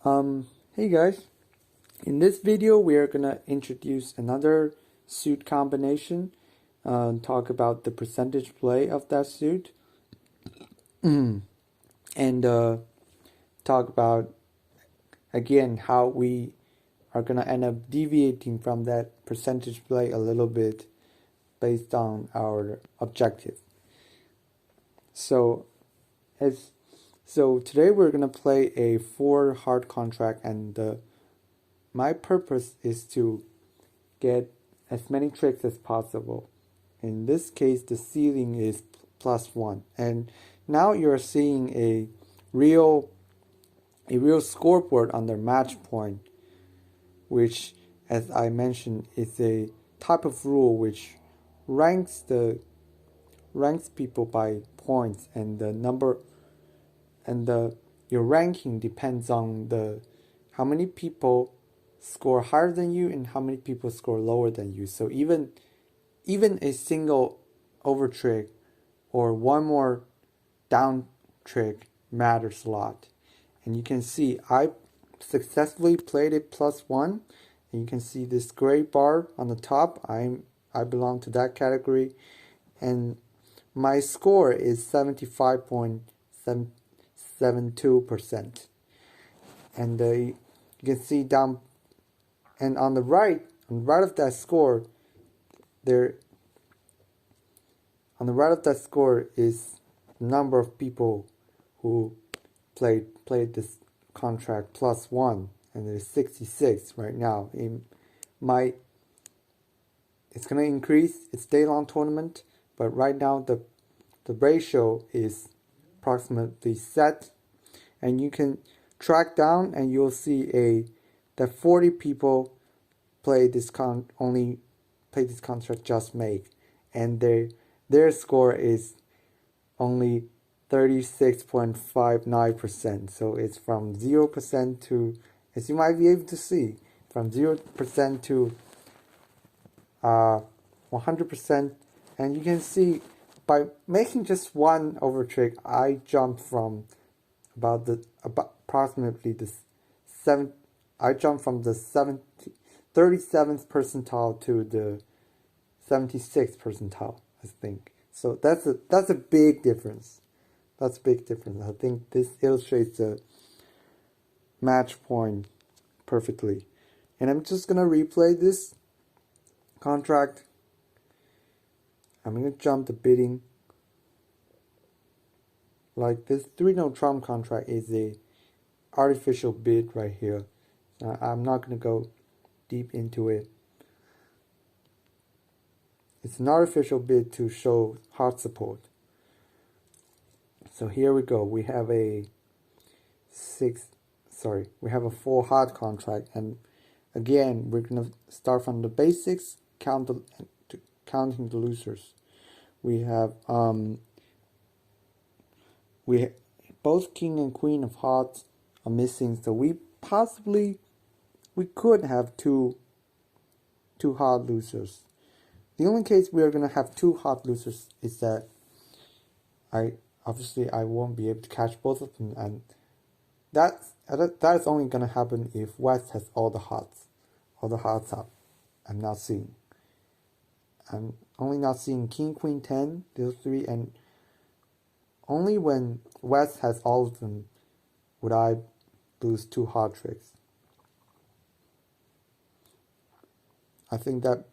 Hey guys, in this video we are gonna introduce another suit combination, talk about the percentage play of that suit, and talk about again how we are gonna end up deviating from that percentage play a little bit based on our objective. So today we're gonna play a 4 hard contract, and my purpose is to get as many tricks as possible. In this case, the ceiling is +1, and now you're seeing a real scoreboard on the match point, which, as I mentioned, is a type of rule which ranks people by points, and the number and your ranking depends on how many people score higher than you and how many people score lower than you. So even a single over trick or one more down trick matters a lot. And you can see I successfully played it +1, and you can see this gray bar on the top. I belong to that category, and my score is 75.72%. And you can see down, and on the right of that score, is the number of people who played this contract +1, and there's 66 right now. It's gonna increase. It's day-long tournament, but right now the ratio is approximately set, and you can track down and you'll see that 40 people only play this contract just make, and their score is only 36.59%. So it's from 0% to, as you might be able to see, from 0% to 100%. And you can see by making just one over trick, I jumped from approximately the 37th percentile to the 76th percentile, I think. So that's a big difference. That's a big difference. I think this illustrates the match point perfectly. And I'm just gonna replay this contract. I'm gonna jump the bidding. Like this 3-no trump contract is a artificial bid right here. I'm not gonna go deep into it. It's an artificial bid to show hard support. So here we go. We have a 4 hard contract, and again we're gonna start from the basics, counting the losers. We have both king and queen of hearts are missing, so we could have two hard losers. The only case we are gonna have 2 hard losers is that I won't be able to catch both of them, and that is only gonna happen if West has all the hearts up. I'm only not seeing king, queen, 10, those 3, and only when West has all of them would I lose 2 hard tricks. I think that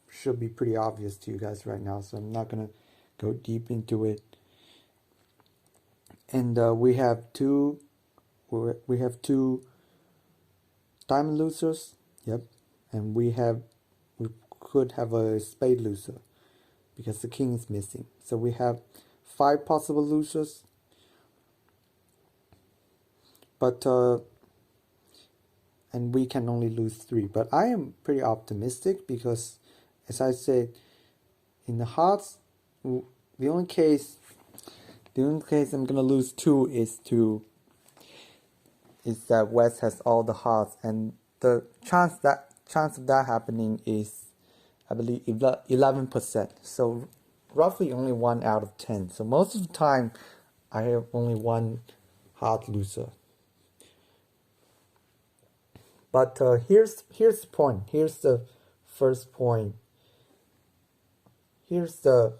should be pretty obvious to you guys right now, so I'm not gonna go deep into it. And we have two diamond losers. Yep, and we could have a spade loser because the king is missing. So we have 5 possible losers, but and we can only lose 3. But I am pretty optimistic because, as I said, in the hearts, the only case I'm gonna lose 2 is that West has all the hearts, and the chance of that happening is, I believe, 11%. So roughly only 1 out of 10. So most of the time, I have only 1 hard loser. But here's the point. Here's the first point. Here's the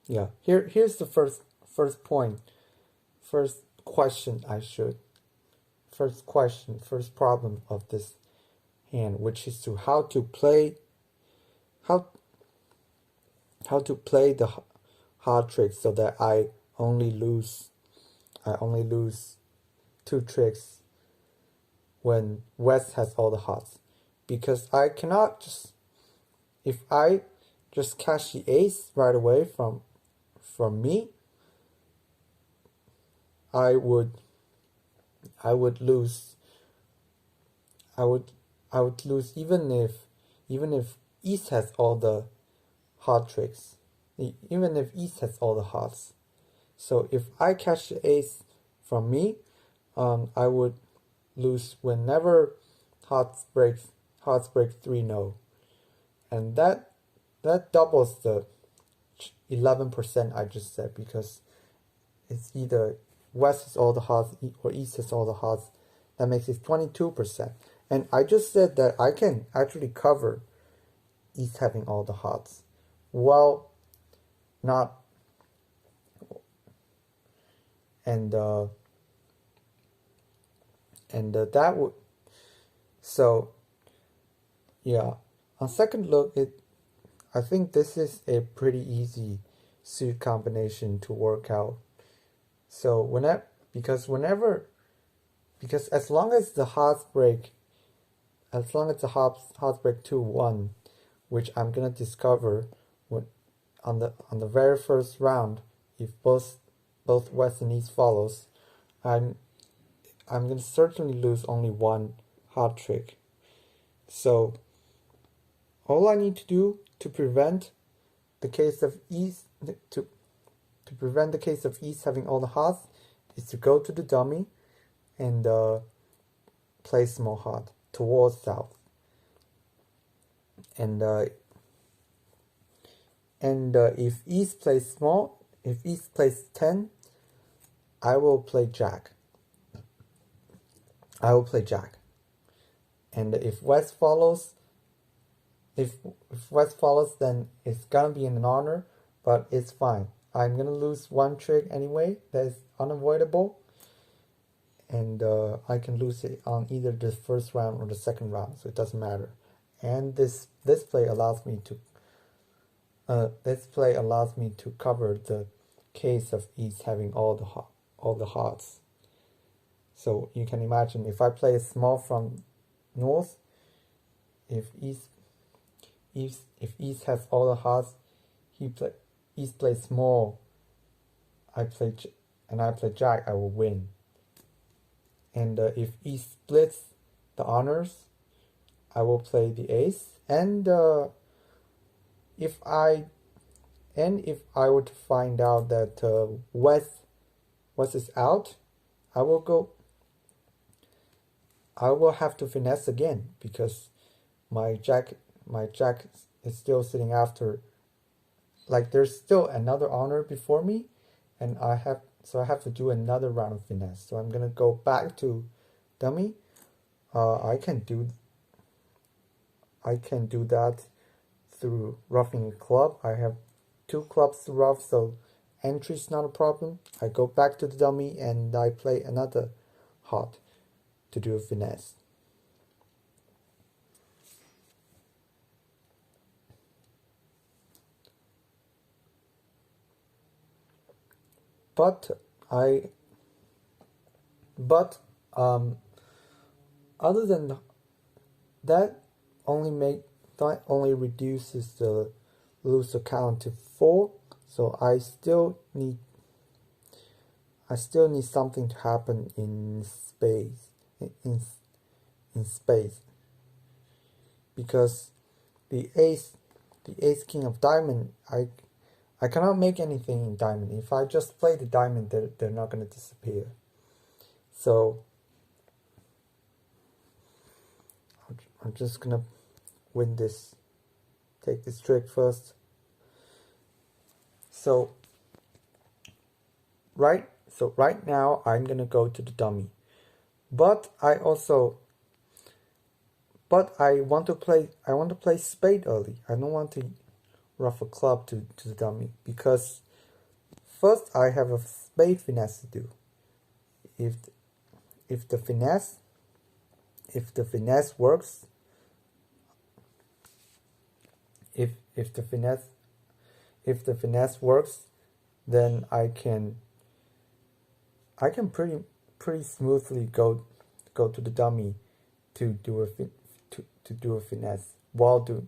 here's the first point. First question first problem of this hand, which is to how to play the hard trick so that I only lose 2 tricks when West has all the hearts, because I cannot just, if I just cash the ace right away from me, I would lose even if East has all the hard tricks, even if East has all the hearts. So if I catch the ace from me, I would lose whenever hearts break 3-0, and that doubles the 11% I just said, because it's either West has all the hearts or East has all the hearts. That makes it 22%. And I just said that I can actually cover East having all the hearts. Well, not, and that would, so yeah, on second look, I think this is a pretty easy suit combination to work out. So because as long as the hearts break 2-1, which I'm gonna discover on the very first round, if both West and East follows, I'm gonna certainly lose only 1 heart trick. So all I need to do to prevent the case of East having all the hearts is to go to the dummy and play small heart towards south. And if East plays small, if East plays 10, I will play Jack. And if West follows, then it's gonna be an honor, but it's fine. I'm gonna lose 1 trick anyway. That is unavoidable, and I can lose it on either the first round or the second round, so it doesn't matter. And this play allows me to cover the case of East having all the hearts. So you can imagine, if I play small from north, if East has all the hearts, East plays small, I play Jack, I will win. And if East splits the honors, I will play the ace. And if I were to find out that West is out, I will have to finesse again, because my Jack is still sitting after, like, there's still another honor before me, and I have to do another round of finesse. So I'm gonna go back to dummy. I can do that through roughing a club. I have 2 clubs to rough, so entry's not a problem. I go back to the dummy and I play another heart to do a finesse. But other than that, only reduces the loser count to 4. So I still need something to happen in space, because the ace king of diamond, I cannot make anything in diamond. If I just play the diamond, they're not going to disappear. So I'm just going to win this, take this trick first. So So right now I'm gonna go to the dummy. But I want to play spade early. I don't want to ruff a club to the dummy because first I have a spade finesse to do. If if the finesse if the finesse works, if the finesse works, then I can pretty smoothly go to the dummy to do to do a finesse while to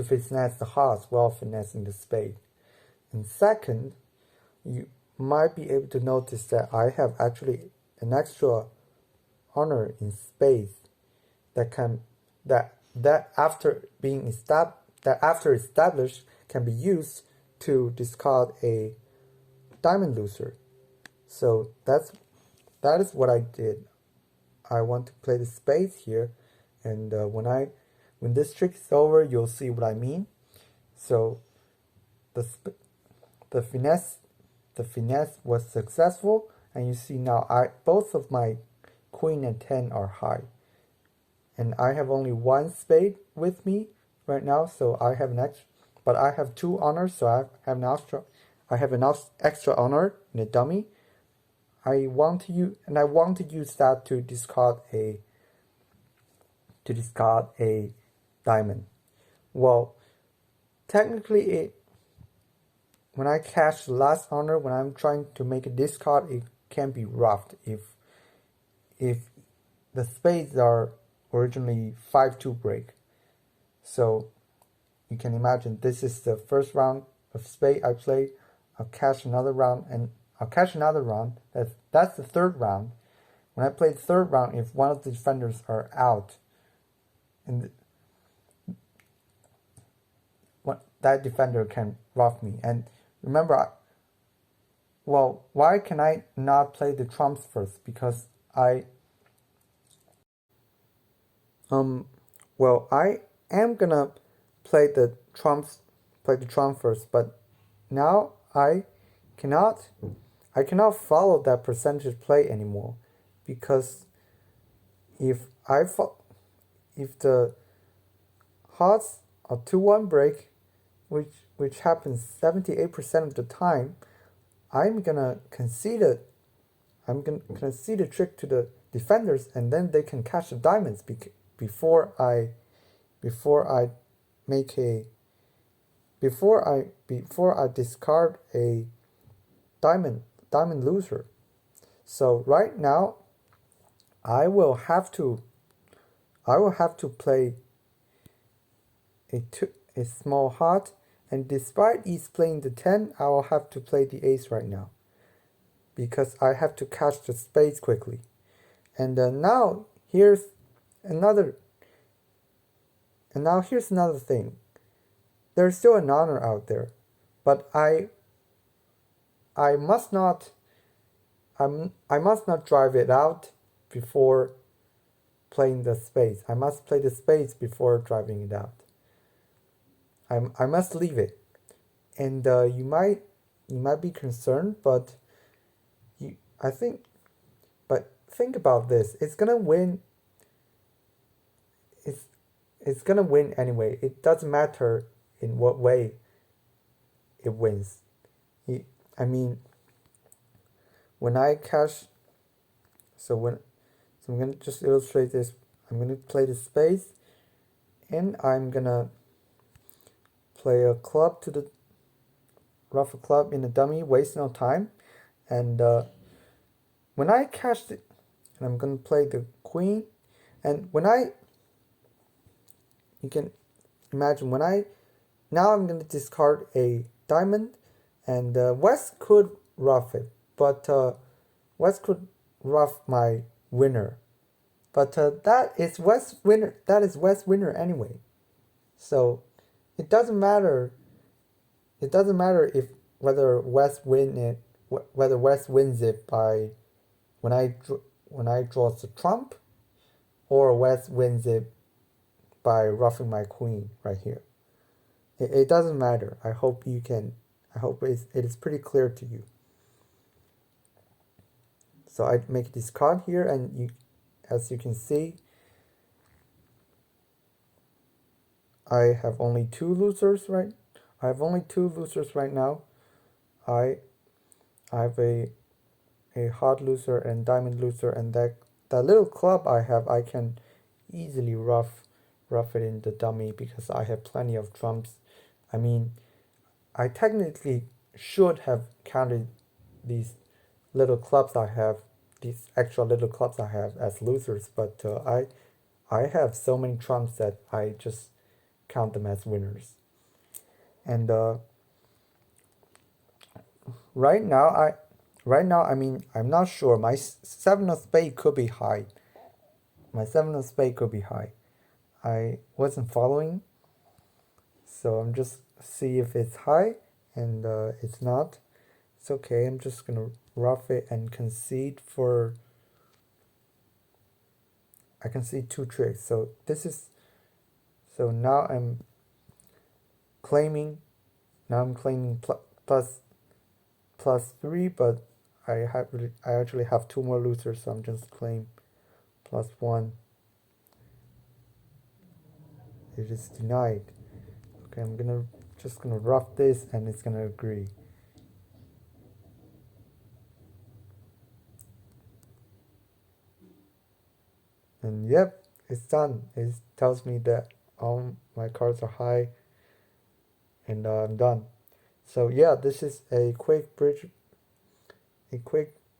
finesse the hearts while finessing the spade. And second, you might be able to notice that I have actually an extra honor in spades that can that after being established can be used to discard a diamond loser. So that is what I did. I want to play the spades here, and when this trick is over, you'll see what I mean. So the the finesse was successful, and you see now both of my queen and 10 are high, and I have only one spade with me right now, so I have an extra, but I have two honors, so I have an extra honor in a dummy. I want to use that to discard a diamond. Well, technically, when I cash the last honor, when I'm trying to make a discard, it can be roughed if the spades are originally 5-2 break. So you can imagine this is the first round of spade I played. I'll cash another round, and I'll cash another round. That's the third round. When I play the third round, if one of the defenders are out, and that defender can rough me. And remember, why can I not play the trumps first? Because I am gonna play the trump first, but now I cannot follow that percentage play anymore, because if the hearts are 2-1 break, which happens 78% of the time, I'm gonna concede a trick to the defenders, and then they can catch the diamonds before I discard a diamond loser. So right now I will have to play a small heart, and despite he's playing the 10, I will have to play the ace right now, because I have to catch the spades quickly. And now here's another thing. There's still an honor out there, but I must not drive it out before playing the spades. I must play the spades before driving it out. I must leave it. And you might be concerned, but think about this. It's gonna win. It's gonna win anyway. It doesn't matter in what way it wins. I mean, when I cash, so I'm gonna just illustrate this. I'm gonna play the spades, and I'm gonna play a club to the ruff a club in the dummy, waste no time. And when I cash it, and I'm gonna play the queen, and you can imagine now I'm gonna discard a diamond, and West could ruff it, but West could ruff my winner, but that is West winner. That is West winner anyway. So it doesn't matter. It doesn't matter if whether West wins it by when I draw the trump, or West wins it by ruffing my queen right here. It doesn't matter. I hope it is pretty clear to you. So I make this card here, and as you can see, I have only two losers right. I have only two losers right now. I have a heart loser and diamond loser, and that little club I have, I can easily rough it in the dummy because I have plenty of trumps. I mean, I technically should have counted these little clubs I have, these extra little clubs I have as losers, but I have so many trumps that I just count them as winners. And right now I mean, I'm not sure. My seven of spade could be high. My seven of spade could be high. I wasn't following, so I'm just see if it's high, and it's not. It's okay. I'm just gonna rough it and concede for. I can see two tricks. So this is. So now I'm claiming. Now I'm claiming plus three, but I actually have two more losers, so I'm just claim plus one. It is denied. Okay, I'm just gonna rough this, and it's gonna agree. And yep, it's done. It tells me that all my cards are high, and I'm done. So yeah, this is a quick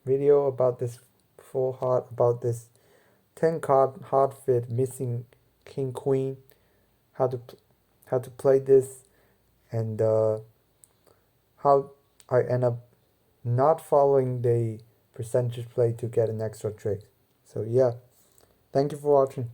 video about this full heart, about this 10 card hard fit missing king queen, how to how to play this, and how I end up not following the percentage play to get an extra trick. So yeah, thank you for watching.